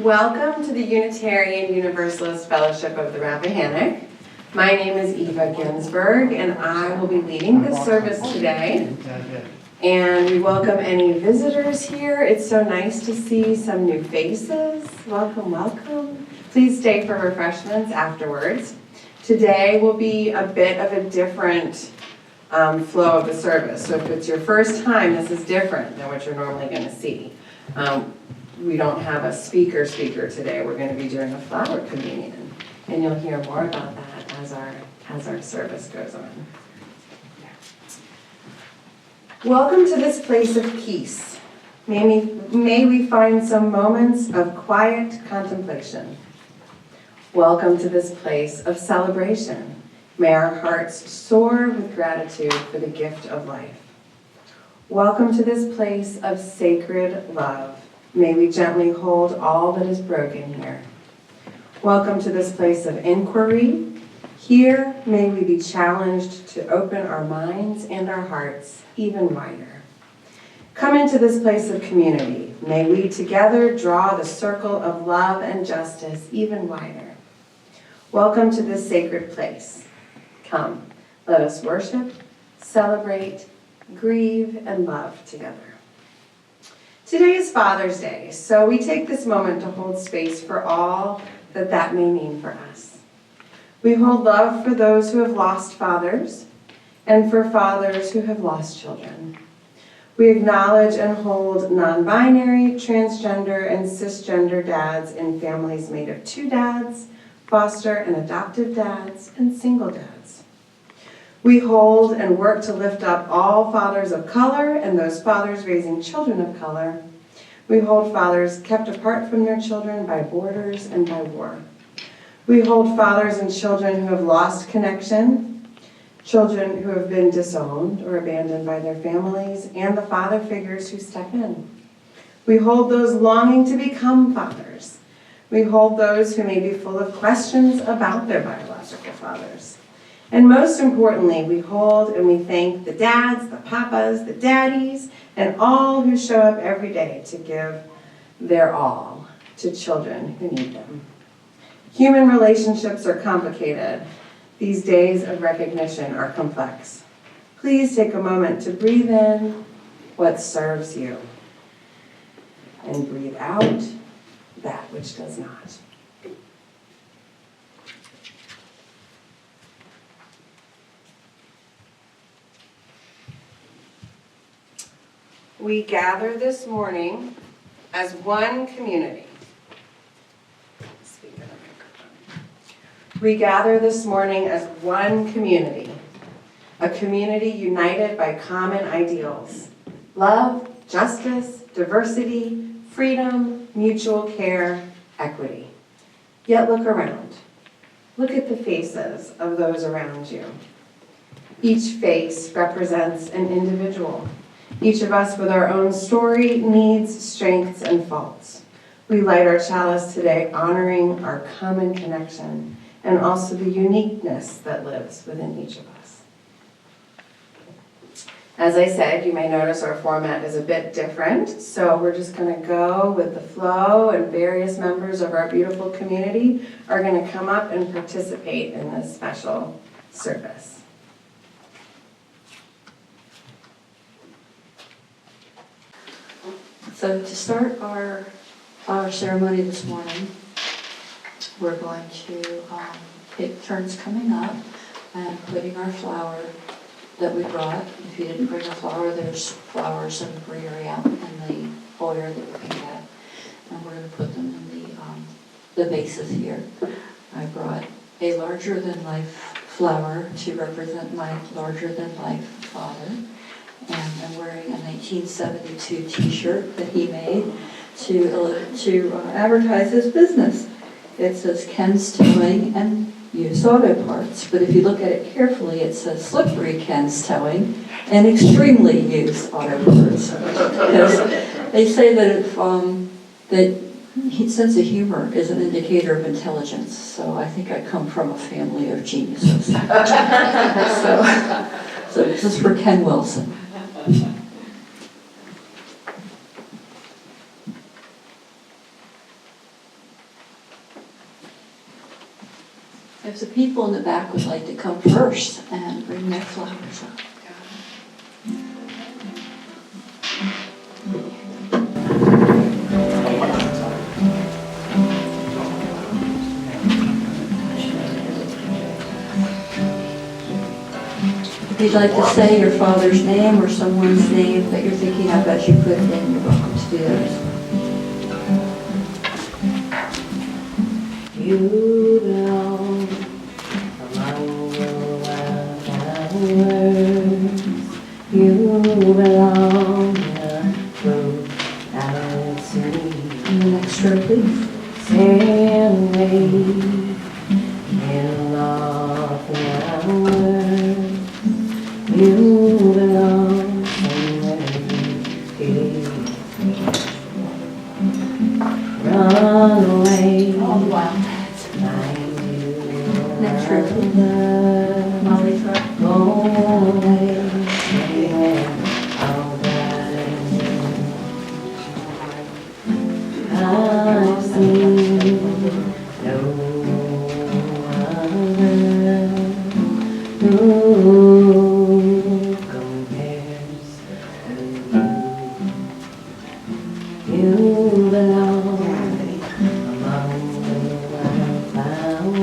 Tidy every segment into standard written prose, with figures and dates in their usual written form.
Welcome to the Unitarian Universalist Fellowship of the Rappahannock. My name is Eva Ginsberg, and I will be leading this service today. And we welcome any visitors here. It's so nice to see some new faces. Welcome, welcome. Please stay for refreshments afterwards. Today will be a bit of a different flow of the service. So if it's your first time, this is different than what you're normally going to see. We don't have a speaker today. We're going to be doing a flower communion, and you'll hear more about that as our service goes on. Welcome to this place of peace. May we find some moments of quiet contemplation. Welcome to this place of celebration. May our hearts soar with gratitude for the gift of life. Welcome to this place of sacred love. May we gently hold all that is broken here. Welcome to this place of inquiry. Here, may we be challenged to open our minds and our hearts even wider. Come into this place of community. May we together draw the circle of love and justice even wider. Welcome to this sacred place. Come, let us worship, celebrate, grieve, and love together. Today is Father's Day, so we take this moment to hold space for all that may mean for us. We hold love for those who have lost fathers and for fathers who have lost children. We acknowledge and hold non-binary, transgender, and cisgender dads in families made of two dads, foster and adoptive dads, and single dads. We hold and work to lift up all fathers of color and those fathers raising children of color. We hold fathers kept apart from their children by borders and by war. We hold fathers and children who have lost connection, children who have been disowned or abandoned by their families, and the father figures who step in. We hold those longing to become fathers. We hold those who may be full of questions about their biological fathers. And most importantly, we hold and we thank the dads, the papas, the daddies, and all who show up every day to give their all to children who need them. Human relationships are complicated. These days of recognition are complex. Please take a moment to breathe in what serves you and breathe out that which does not. We gather this morning as one community. We gather this morning as one community, a community united by common ideals: love, justice, diversity, freedom, mutual care, equity. Yet look around. Look at the faces of those around you. Each face represents an individual. Each of us with our own story, needs, strengths, and faults. We light our chalice today honoring our common connection and also the uniqueness that lives within each of us. As I said, you may notice our format is a bit different, so we're just going to go with the flow, and various members of our beautiful community are going to come up and participate in this special service. So to start our flower ceremony this morning, we're going to take turns coming up and putting our flower that we brought. If you didn't bring a flower, there's flowers in the greenery out in the foyer that you can get. And we're going to put them in the vases here. I brought a larger-than-life flower to represent my larger-than-life father. And I'm wearing a 1972 t-shirt that he made to advertise his business. It says Ken's Towing and Used Auto Parts, but if you look at it carefully, it says Slippery Ken's Towing and Extremely Used Auto Parts. Because they say that his sense of humor is an indicator of intelligence, so I think I come from a family of geniuses. So this is for Ken Wilson. people in the back would like to come first and bring their flowers up. If you'd like to say your father's name or someone's name that you're thinking of as you put it in, you're welcome to do that. You belong among the wildflowers. You belong in a group out to me. And the next row, please. Sail away in love flowers. You belong somewhere deep. Run away. All the wildcats. Find you Next row, please. another. Molly's row. Go away, anywhere, all that I've seen no other who compares to you. You belong among the wildflowers.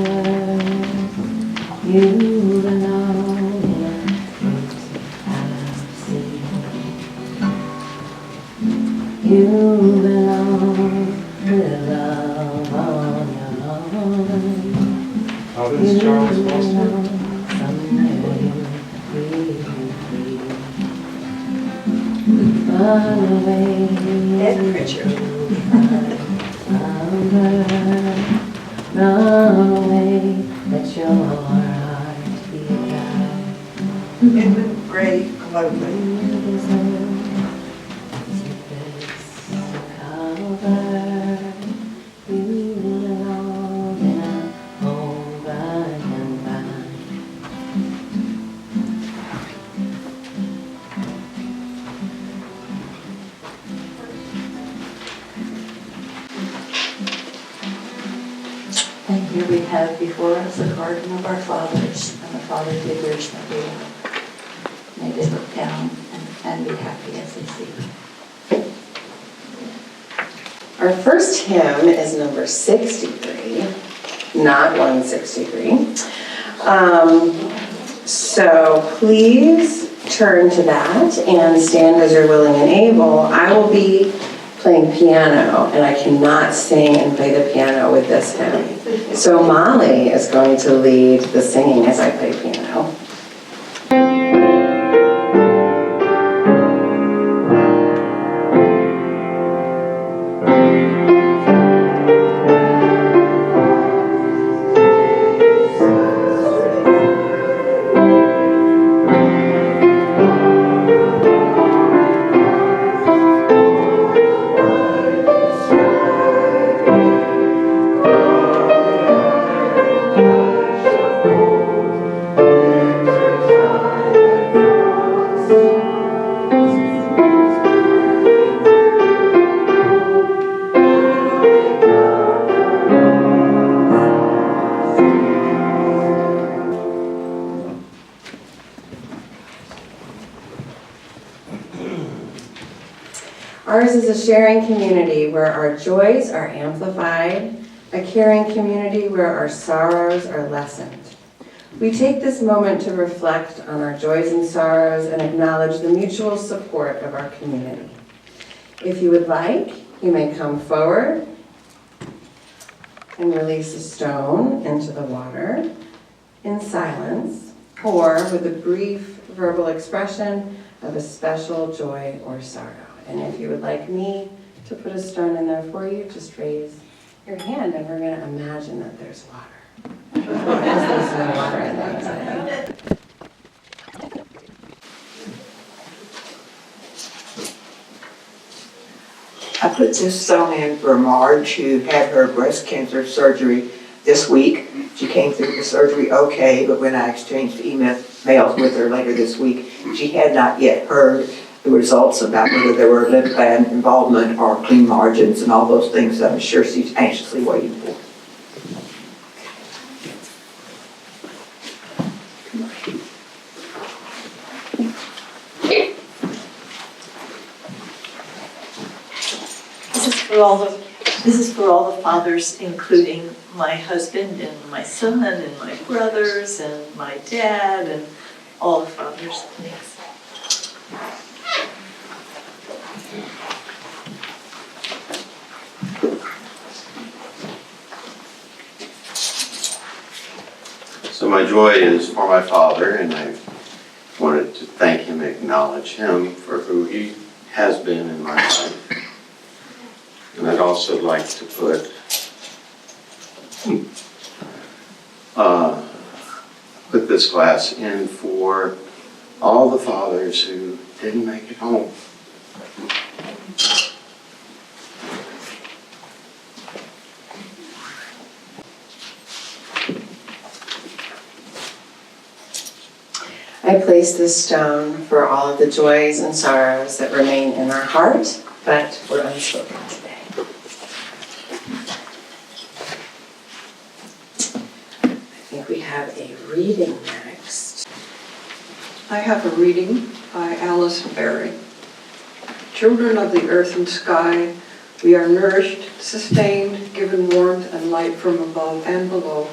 You belong in a fruit I've seen. You belong with love on your arm. How does Charles Foster? Run away. Ed Pritchard. Run away, let your heart be guide. Edmund Gray Globally. And here we have before us the garden of our fathers and the father figures that may they look down and be happy as they see. Our first hymn is number 63, not 163. So please turn to that and stand as you're willing and able. I will be playing piano, and I cannot sing and play the piano with this hymn. So Molly is going to lead the singing as I play piano. Ours is a sharing community where our joys are amplified, a caring community where our sorrows are lessened. We take this moment to reflect on our joys and sorrows and acknowledge the mutual support of our community. If you would like, you may come forward and release a stone into the water in silence or with a brief verbal expression of a special joy or sorrow. And if you would like me to put a stone in there for you, just raise your hand and we're going to imagine that there's water. Because there's no water in there today. I put this stone in for Marge, who had her breast cancer surgery this week. She came through the surgery okay, but when I exchanged emails with her later this week, she had not yet heard the results about whether there were lymph gland involvement or clean margins and all those things that I'm sure she's anxiously waiting for. This is for all the fathers, including my husband and my son and my brothers and my dad and all the fathers. Thanks. So my joy is for my father, and I wanted to thank him, acknowledge him for who he has been in my life. And I'd also like to put this glass in for all the fathers who didn't make it home. I place this stone for all of the joys and sorrows that remain in our heart, but were unspoken today. I think we have a reading next. I have a reading by Alice Berry. Children of the earth and sky, we are nourished, sustained, given warmth and light from above and below.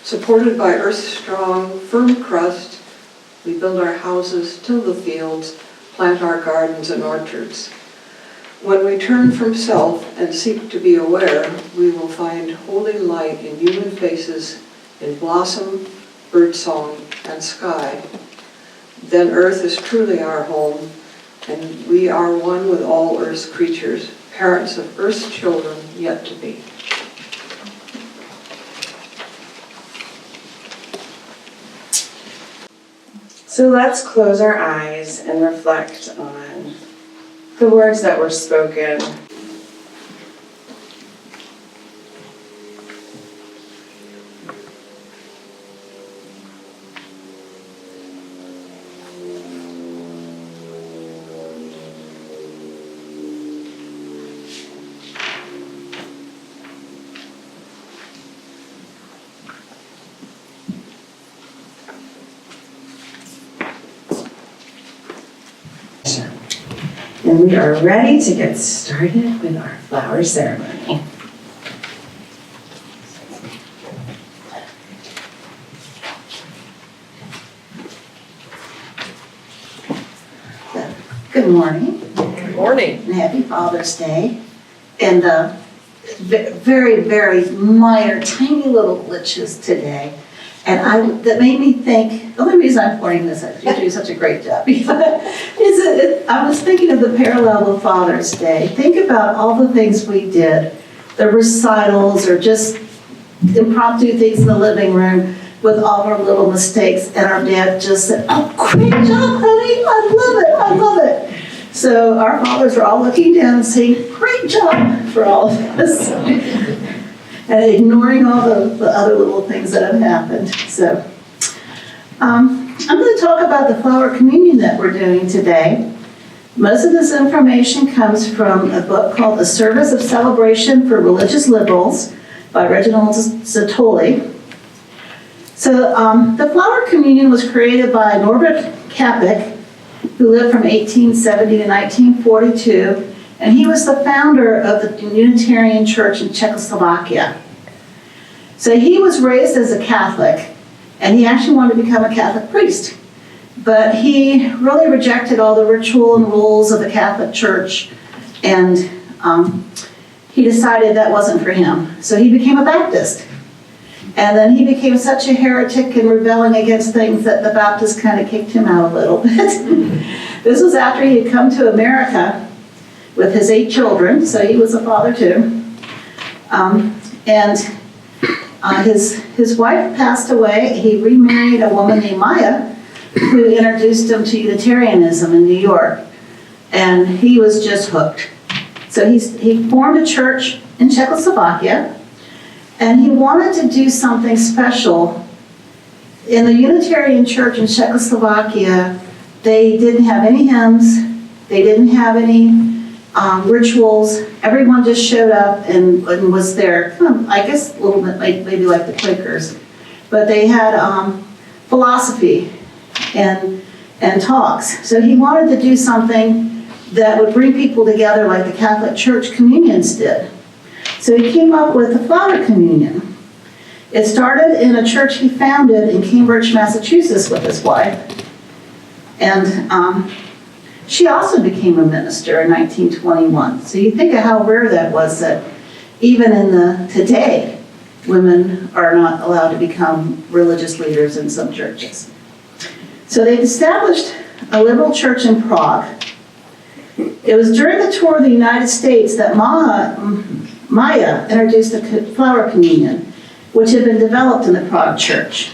Supported by earth's strong, firm crust, we build our houses, till the fields, plant our gardens and orchards. When we turn from self and seek to be aware, we will find holy light in human faces, in blossom, birdsong, and sky. Then earth is truly our home, and we are one with all earth's creatures, parents of earth's children yet to be. So let's close our eyes and reflect on the words that were spoken. And we are ready to get started with our flower ceremony. Good morning. Good morning. And happy Father's Day. And very, very minor, tiny little glitches today. And that made me think, the only reason I'm pointing this out, you're doing such a great job, I was thinking of the parallel of Father's Day. Think about all the things we did, the recitals or just impromptu things in the living room with all our little mistakes, and our dad just said, "Oh, great job, honey, I love it. So our fathers are all looking down and saying, "Great job," for all of us. And ignoring all the other little things that have happened. So I'm going to talk about the flower communion that we're doing today. Most of this information comes from a book called A Service of Celebration for Religious Liberals by Reginald Zatoli. So the flower communion was created by Norbert Kapik, who lived from 1870 to 1942. And he was the founder of the Unitarian Church in Czechoslovakia. So he was raised as a Catholic, and he actually wanted to become a Catholic priest. But he really rejected all the ritual and rules of the Catholic Church, and he decided that wasn't for him. So he became a Baptist. And then he became such a heretic and rebelling against things that the Baptists kind of kicked him out a little bit. This was after he had come to America with his 8 children, so he was a father too. His wife passed away. He remarried a woman named Maya, who introduced him to Unitarianism in New York. And he was just hooked. So he formed a church in Czechoslovakia, and he wanted to do something special. In the Unitarian Church in Czechoslovakia, they didn't have any hymns, they didn't have any rituals. Everyone just showed up and was there, I guess a little bit maybe like the Quakers. But they had philosophy and talks. So he wanted to do something that would bring people together like the Catholic Church communions did. So he came up with the flower communion. It started in a church he founded in Cambridge, Massachusetts with his wife. And she also became a minister in 1921. So you think of how rare that was, that even in today, women are not allowed to become religious leaders in some churches. So they established a liberal church in Prague. It was during the tour of the United States that Maya introduced the flower communion, which had been developed in the Prague church.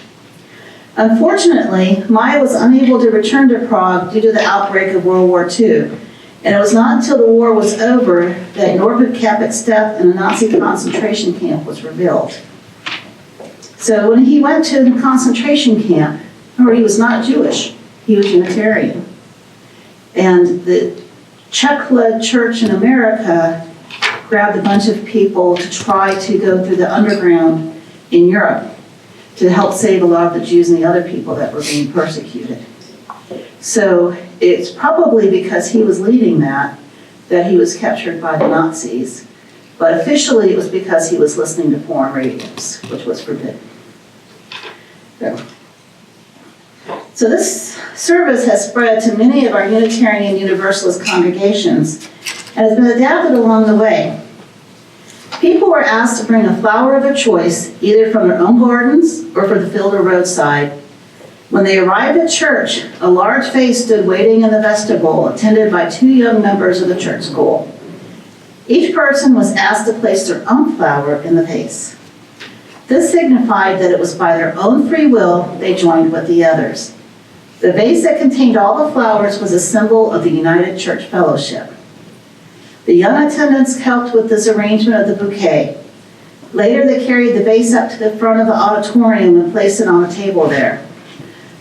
Unfortunately, Maya was unable to return to Prague due to the outbreak of World War II. And it was not until the war was over that Norbert Capek's death in a Nazi concentration camp was revealed. So when he went to the concentration camp, remember, he was not Jewish, he was Unitarian. And the Czech-led church in America grabbed a bunch of people to try to go through the underground in Europe to help save a lot of the Jews and the other people that were being persecuted. So it's probably because he was leading that he was captured by the Nazis. But officially it was because he was listening to foreign radios, which was forbidden. So this service has spread to many of our Unitarian Universalist congregations and has been adapted along the way. People were asked to bring a flower of their choice, either from their own gardens or from the field or roadside. When they arrived at church, a large vase stood waiting in the vestibule, attended by 2 young members of the church school. Each person was asked to place their own flower in the vase. This signified that it was by their own free will they joined with the others. The vase that contained all the flowers was a symbol of the United Church Fellowship. The young attendants helped with this arrangement of the bouquet. Later, they carried the vase up to the front of the auditorium and placed it on a table there.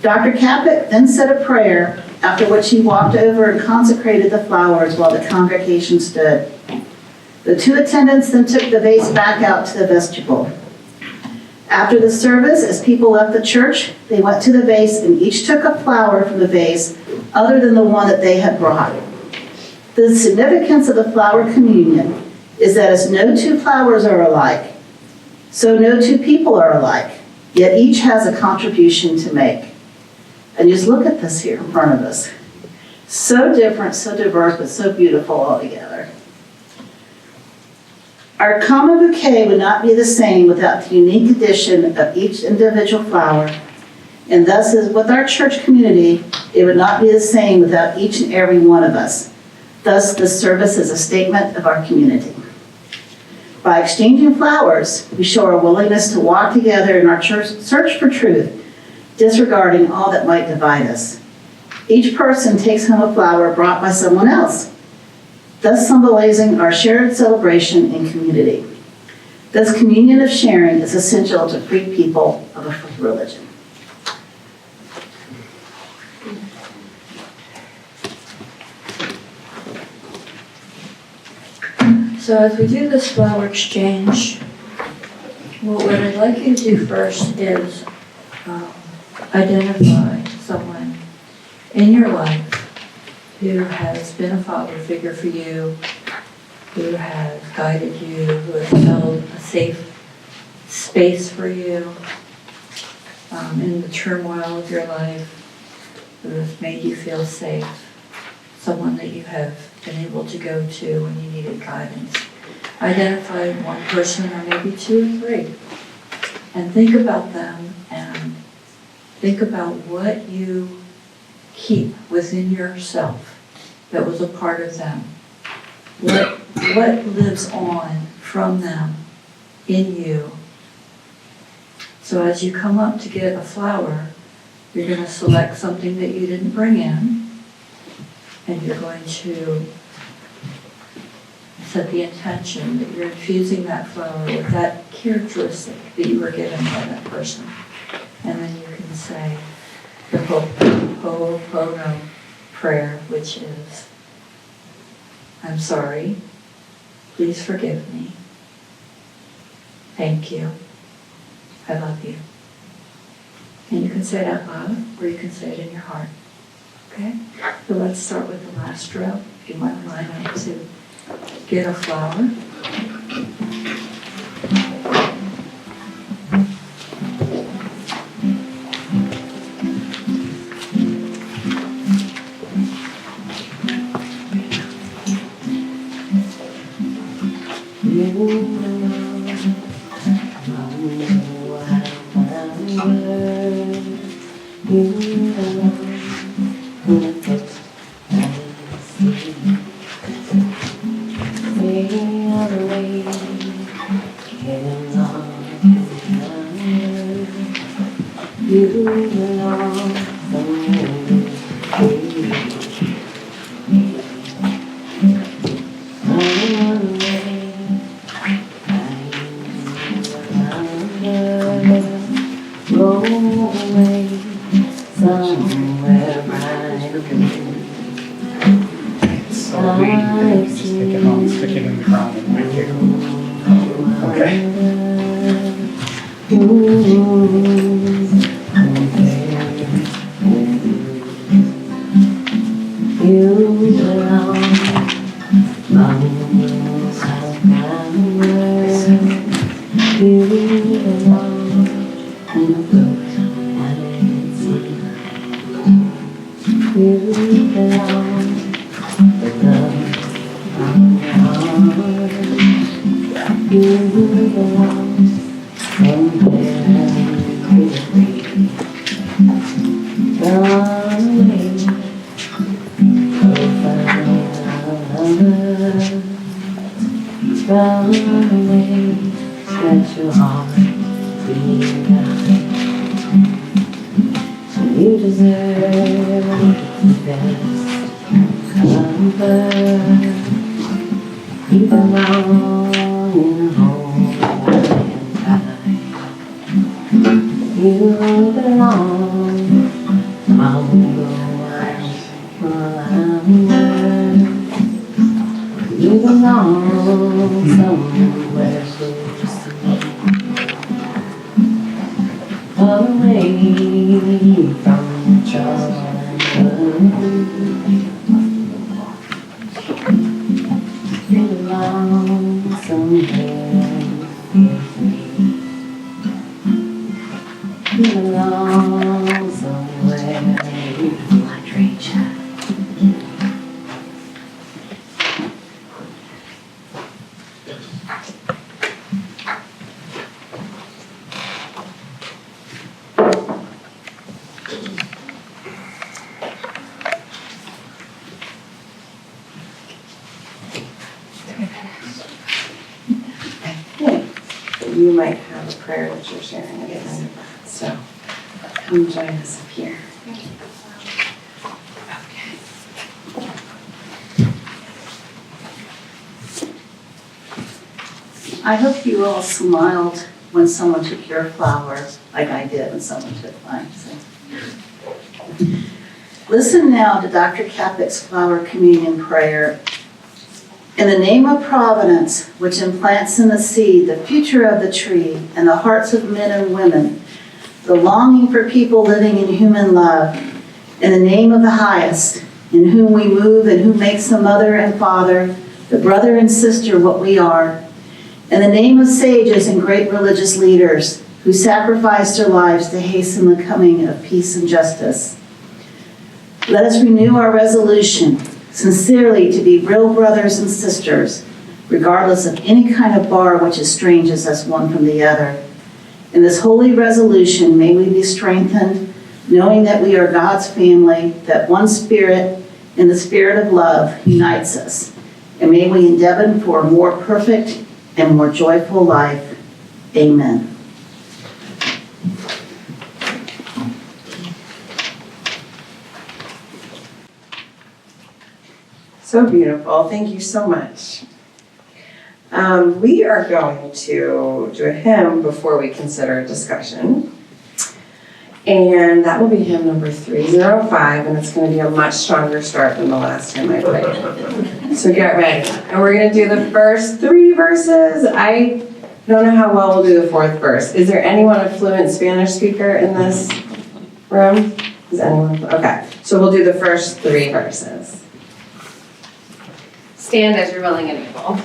Dr. Capek then said a prayer, after which he walked over and consecrated the flowers while the congregation stood. The 2 attendants then took the vase back out to the vestibule. After the service, as people left the church, they went to the vase and each took a flower from the vase other than the one that they had brought. The significance of the flower communion is that as no 2 flowers are alike, so no 2 people are alike, yet each has a contribution to make. And just look at this here in front of us. So different, so diverse, but so beautiful all together. Our common bouquet would not be the same without the unique addition of each individual flower. And thus, as with our church community, it would not be the same without each and every one of us. Thus, this service is a statement of our community. By exchanging flowers, we show our willingness to walk together in our church search for truth, disregarding all that might divide us. Each person takes home a flower brought by someone else, thus symbolizing our shared celebration and community. This communion of sharing is essential to free people of a free religion. So as we do this flower exchange, what I'd like you to do first is identify someone in your life who has been a father figure for you, who has guided you, who has held a safe space for you in the turmoil of your life, who has made you feel safe, someone that you have been able to go to when you needed guidance. Identify one person or maybe 2 or 3 and think about them and think about what you keep within yourself that was a part of them. What lives on from them in you. So as you come up to get a flower, you're going to select something that you didn't bring in, and you're going to set the intention that you're infusing that flower with that characteristic that you were given by that person. And then you can say the Ho'oponopono prayer, which is, I'm sorry, please forgive me, thank you, I love you. And you can say it out loud, or you can say it in your heart. Okay? So let's start with the last row. If you might line up to get a flower. So we just take it home, stick it in the ground and make it. Okay? You deserve the best comfort. You belong in a home and time. You belong among the wild. You belong somewhere so sweet, away from trouble. You belong somewhere. You belong somewhere. You might have a prayer that you're sharing at the end of that, so come join us up here. Okay. I hope you all smiled when someone took your flower, like I did when someone took mine. So. Listen now to Dr. Kapik's flower communion prayer. In the name of Providence, which implants in the seed the future of the tree and the hearts of men and women, the longing for people living in human love, in the name of the highest, in whom we move and who makes the mother and father, the brother and sister what we are, in the name of sages and great religious leaders who sacrificed their lives to hasten the coming of peace and justice. Let us renew our resolution sincerely to be real brothers and sisters, regardless of any kind of bar which estranges us one from the other. In this holy resolution, may we be strengthened, knowing that we are God's family, that one spirit in the spirit of love unites us. And may we endeavor for a more perfect and more joyful life. Amen. So beautiful. Thank you so much. We are going to do a hymn before we consider a discussion. And that will be hymn number 305, and it's going to be a much stronger start than the last time I played. So get ready. And we're going to do the first 3 verses. I don't know how well we'll do the 4th verse. Is there anyone a fluent Spanish speaker in this room? Is anyone, okay, so we'll do the first 3 verses. Stand as you're willing and able.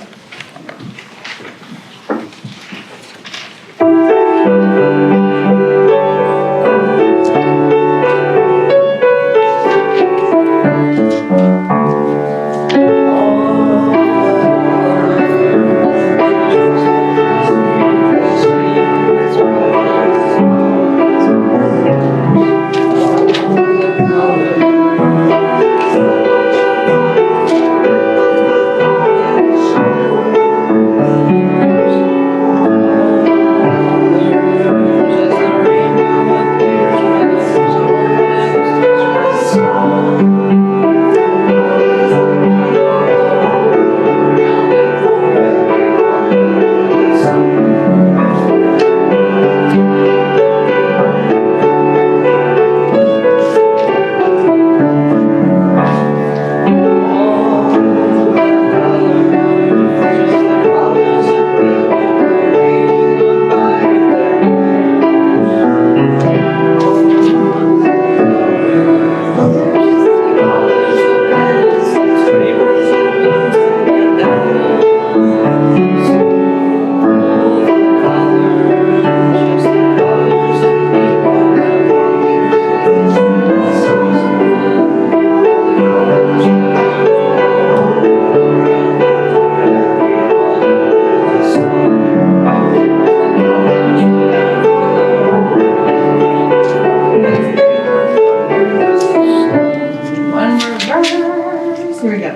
Here we go.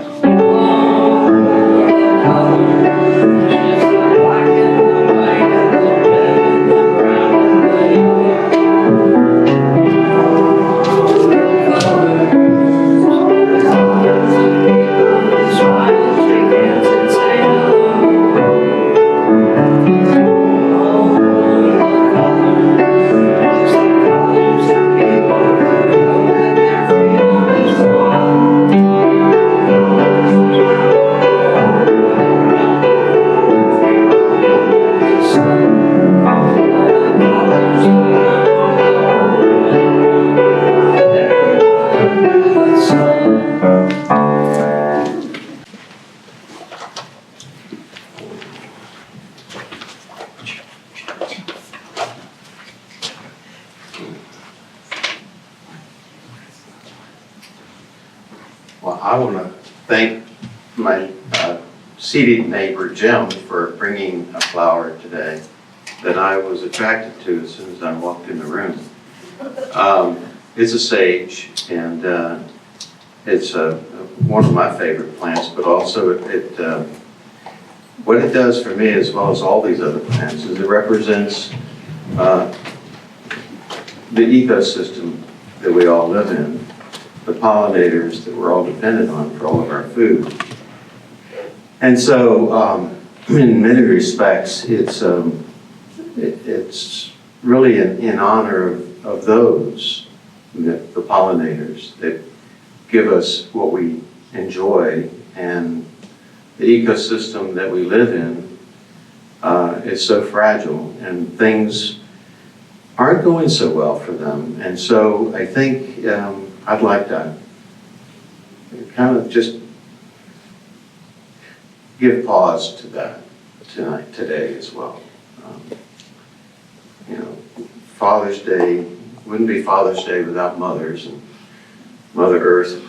Well, I want to thank my seated neighbor Jim for bringing a flower today that I was attracted to as soon as I walked in the room. It's a sage, and it's one of my favorite plants, but also what it does for me, as well as all these other plants, is it represents the ecosystem that we all live in, the pollinators that we're all dependent on for all of our food. And so, in many respects, it's really in honor of those, the pollinators that give us what we enjoy, and the ecosystem that we live in is so fragile, and things aren't going so well for them. And so I think I'd like to kind of just give pause to that today as well. Father's Day wouldn't be Father's Day without mothers, and Mother Earth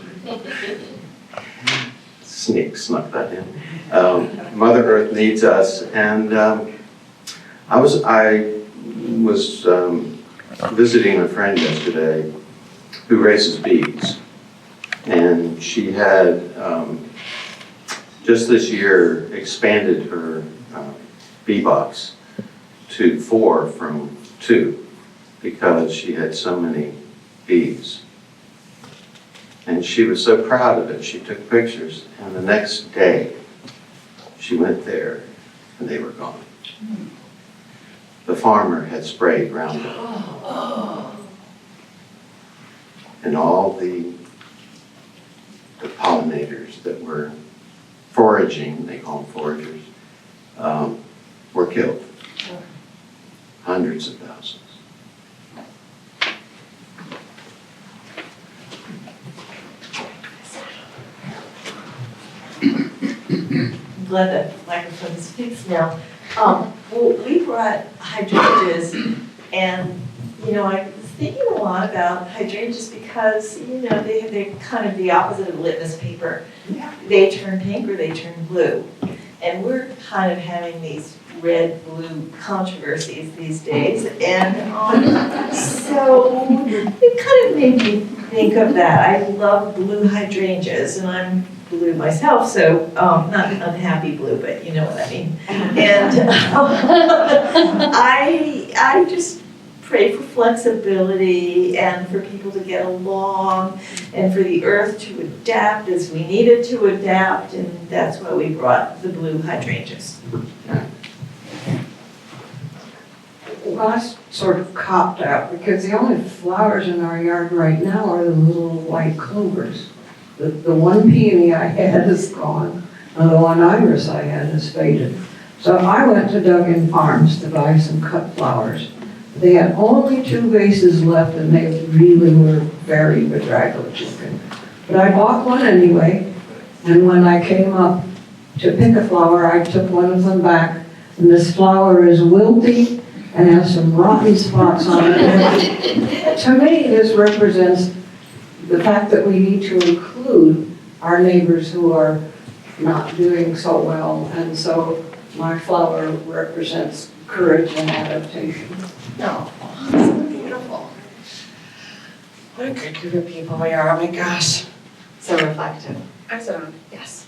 snuck that in. Mother Earth needs us, and I was visiting a friend yesterday who raises bees, and she had just this year expanded her bee box to 4 from 2 because she had so many bees. And she was so proud of it. She took pictures, and the next day she went there and they were gone. The farmer had sprayed Roundup. And all the pollinators that were foraging, they call them foragers, were killed. Hundreds of thousands. glad that microphone is fixed now. Well, we brought hydrangeas, and, you know, I was thinking a lot about hydrangeas because, you know, they're kind of the opposite of litmus paper. They turn pink or they turn blue. And we're kind of having these red-blue controversies these days. And so it kind of made me think of that. I love blue hydrangeas, and I'm blue myself, so not unhappy blue, but you know what I mean. And I just pray for flexibility and for people to get along and for the earth to adapt as we need it to adapt, and that's why we brought the blue hydrangeas. Well, I sort of copped out because the only flowers in our yard right now are the little white clovers. The one peony I had is gone, and the one iris I had is faded. So I went to Duggan Farms to buy some cut flowers. They had only 2 vases left, and they really were very bedraggled looking. But I bought one anyway, and when I came up to pick a flower, I took one of them back, and this flower is wilty and has some rotten spots on it. To me, this represents the fact that we need to include our neighbors who are not doing so well, and so my flower represents courage and adaptation. No, so beautiful. What a good group of people we are, oh my gosh. So reflective. Excellent, yes.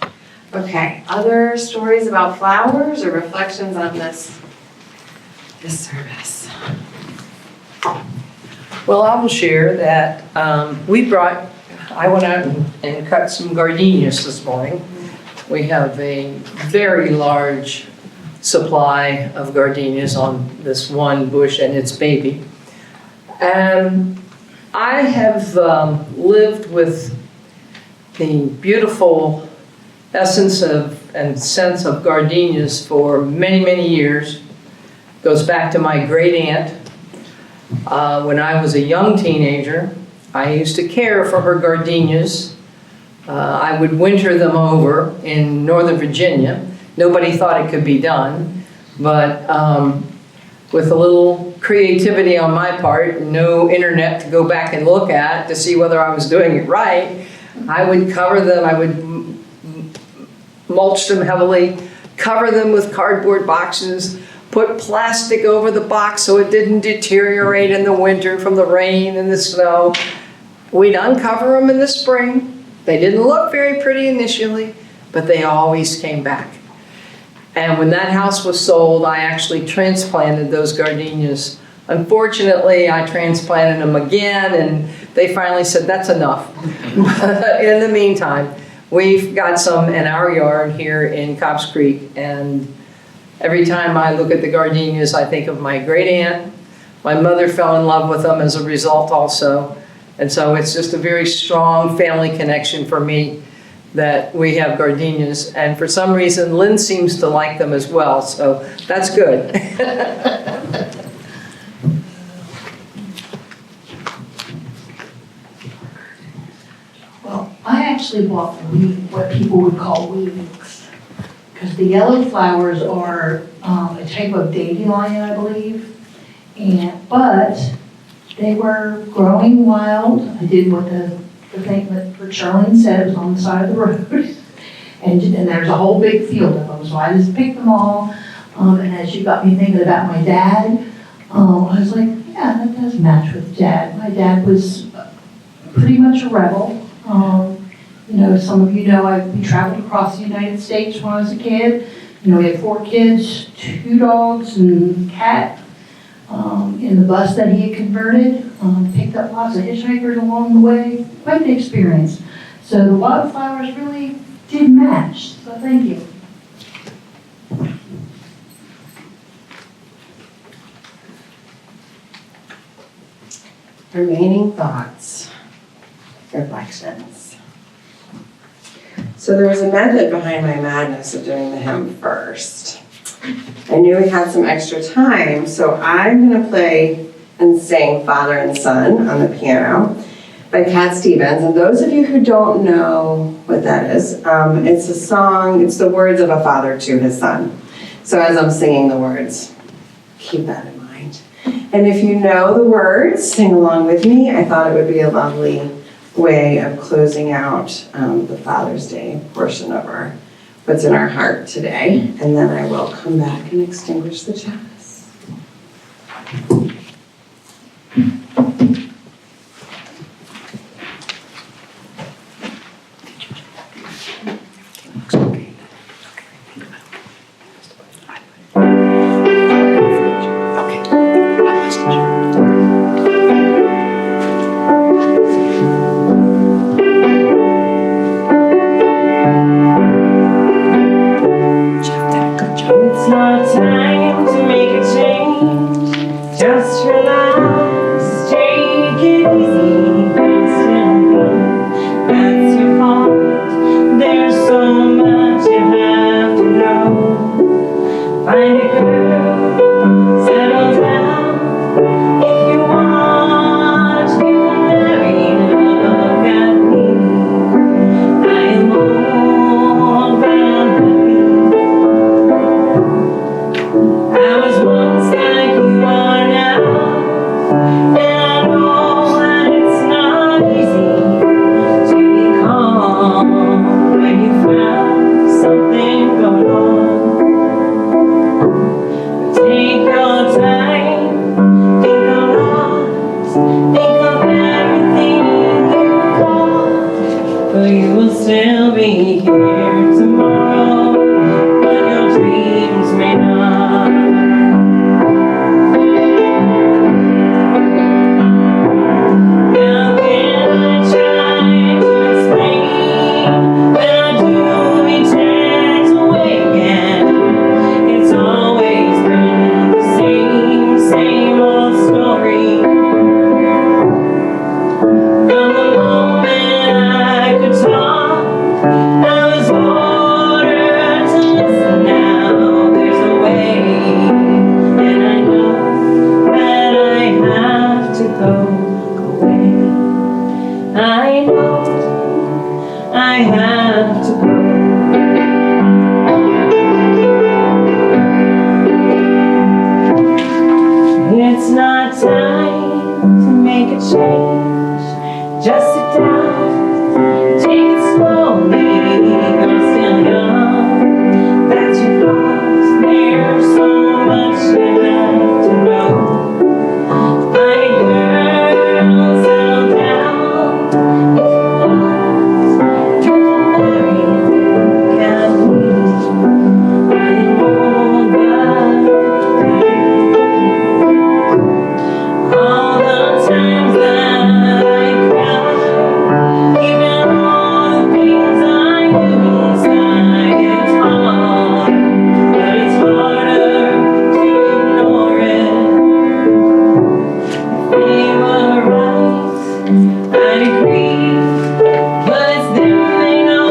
Okay, other stories about flowers or reflections on this service? Well, I will share that I went out and cut some gardenias this morning. We have a very large supply of gardenias on this one bush and its baby. And I have lived with the beautiful essence of and sense of gardenias for many, many years. Goes back to my great aunt. When I was a young teenager, I used to care for her gardenias. I would winter them over in Northern Virginia. Nobody thought it could be done, but with a little creativity on my part, no internet to go back and look at to see whether I was doing it right, I would cover them, I would mulch them heavily, cover them with cardboard boxes, put plastic over the box so it didn't deteriorate in the winter from the rain and the snow. We'd uncover them in the spring. They didn't look very pretty initially, but they always came back. And when that house was sold, I actually transplanted those gardenias. Unfortunately, I transplanted them again, and they finally said, that's enough. But in the meantime, we've got some in our yard here in Cobbs Creek, and every time I look at the gardenias, I think of my great aunt. My mother fell in love with them as a result also. And so it's just a very strong family connection for me that we have gardenias. And for some reason, Lynn seems to like them as well, so that's good. Well, I actually bought what people would call weeds, because the yellow flowers are a type of dandelion, I believe, but they were growing wild. I did what the thing that Charlene said, it was on the side of the road. And there's a whole big field of them, so I just picked them all. And as you got me thinking about my dad, I was like, yeah, that does match with Dad. My dad was pretty much a rebel. You know, some of you know we traveled across the United States when I was a kid. You know, we had 4 kids, 2 dogs, and a cat. In the bus that he had converted, picked up lots of hitchhikers along the way. Quite an experience. So the wildflowers really did match, so thank you. Remaining thoughts, reflections. So there was a method behind my madness of doing the hymn first. I knew we had some extra time, so I'm going to play and sing Father and Son on the piano. by Cat Stevens. And those of you who don't know what that is, it's a song, it's the words of a father to his son. So as I'm singing the words, keep that in mind. And if you know the words, sing along with me. I thought it would be a lovely way of closing out the Father's Day portion of what's in our heart today. And then I will come back and extinguish the chalice. It's not time to make a change. Just relax, take it easy. Still good, that's your fault. There's so much you have to know. Find a girl, settle down. If you want to get married, look at me. I am old, but I'm happy. I was once like you are now, and I know that it's not easy to be calm when you found something going on. Take your time, think a lot, think of everything you got, but you will still be here tomorrow, but your dreams may not. How can I try to explain when I do return to awaken? It's always been the same old story. From the moment I could talk, I was ordered to listen. Now there's a way, and I know that I have to go away. I know I have to go. It's not time to make a change. Just sit down, take it slowly. You're still young, that's your fault. There's so much you have to know. Find a girl, settle down. If you want, you can marry, look at me. I am old, but all the times that I cry, even all the things I do inside, it's hard, but it's harder to ignore it. If they were right, I'd agree, but it's them they know,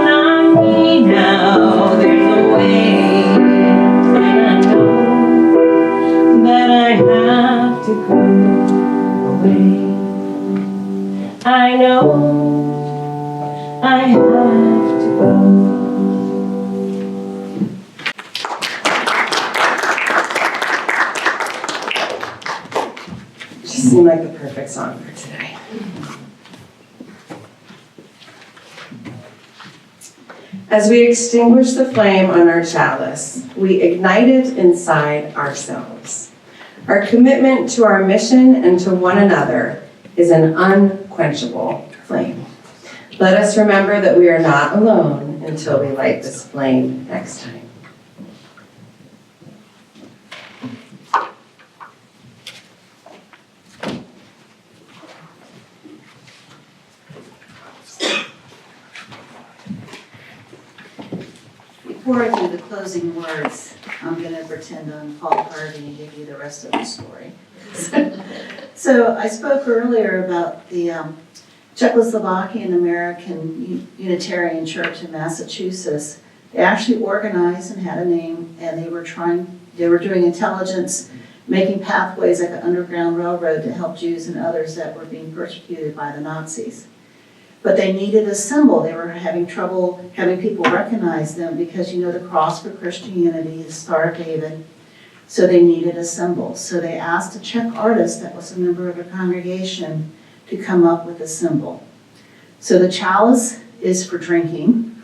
not me now. There's a way, and I know that I have to go away. I know I have to go. Just seemed like the perfect song for today. As we extinguish the flame on our chalice, we ignite it inside ourselves. Our commitment to our mission and to one another is an unquenchable flame. Let us remember that we are not alone until we light this flame next time. Before I do the closing words, I'm going to pretend I'm Paul Harvey and give you the rest of the story. So I spoke earlier about the Czechoslovakian American Unitarian Church in Massachusetts. They actually organized and had a name, and they were doing intelligence making pathways like an underground railroad to help Jews and others that were being persecuted by the Nazis. But they needed a symbol. They were having trouble having people recognize them because, you know, the cross for Christianity is Star of David. So they needed a symbol. So they asked a Czech artist that was a member of a congregation to come up with a symbol. So the chalice is for drinking,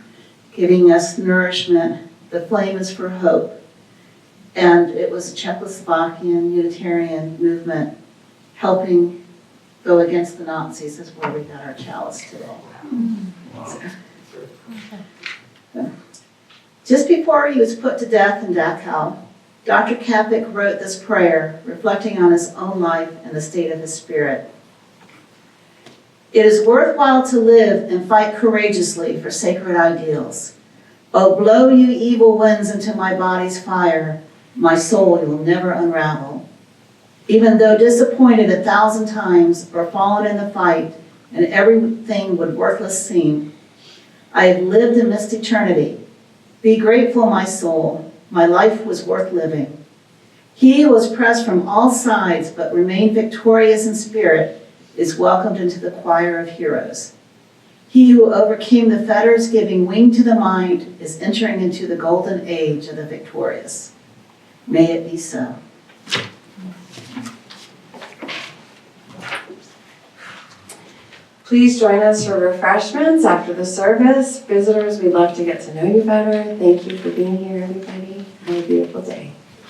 giving us nourishment. The flame is for hope. And it was a Czechoslovakian Unitarian movement helping go against the Nazis. Is where we got our chalice today. So, just before he was put to death in Dachau, Dr. Kapik wrote this prayer, reflecting on his own life and the state of his spirit. It is worthwhile to live and fight courageously for sacred ideals. Oh, blow you evil winds into my body's fire, my soul you will never unravel. Even though disappointed 1,000 times or fallen in the fight and everything would worthless seem, I have lived in missed eternity. Be grateful, my soul, my life was worth living. He who was pressed from all sides but remained victorious in spirit is welcomed into the choir of heroes. He who overcame the fetters, giving wing to the mind, is entering into the golden age of the victorious. May it be so. Please join us for refreshments after the service. Visitors, we'd love to get to know you better. Thank you for being here, everybody. Have a beautiful day.